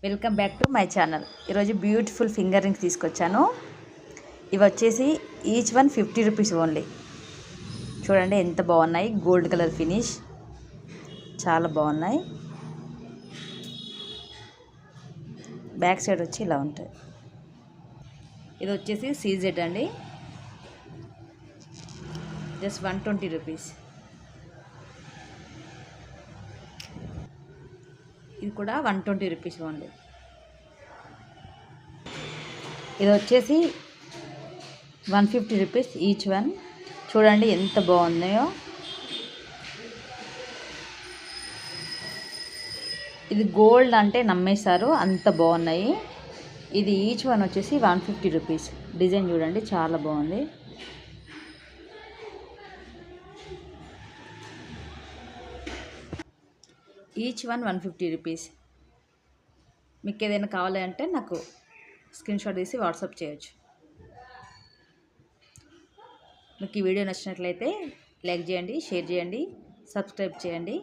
Welcome back to my channel. ఈరోజు beautiful finger rings తీసుకొచ్చాను. ఇవి వచ్చేసి ఈచ్ వన్ 50 రూపీస్ ఓన్లీ. చూడండి ఎంత బాగున్నాయి, గోల్డ్ కలర్ ఫినిష్, చాలా బాగున్నాయి. బ్యాక్ సైడ్ వచ్చి ఇలా ఉంటాయి. ఇది వచ్చేసి సీజెడ్ అండి, జస్ట్ 120 రూపీస్. ఇది కూడా 120 రూపీస్ ఓన్లీ. ఇది వచ్చేసి 150 రూపీస్ ఈచ్ వన్. చూడండి ఎంత బాగున్నాయో. ఇది గోల్డ్ అంటే నమ్మేశారు, అంత బాగున్నాయి. ఇది ఈచ్ వన్ వచ్చేసి 150 రూపీస్. డిజైన్ చూడండి చాలా బాగుంది. Each one 150 rupees. మీకు ఏదైనా కావాలంటే నాకు స్క్రీన్ షాట్ తీసి వాట్సాప్ చేయొచ్చు. మీకు ఈ వీడియో నచ్చినట్లయితే లైక్ చేయండి, షేర్ చేయండి, సబ్స్క్రైబ్ చేయండి.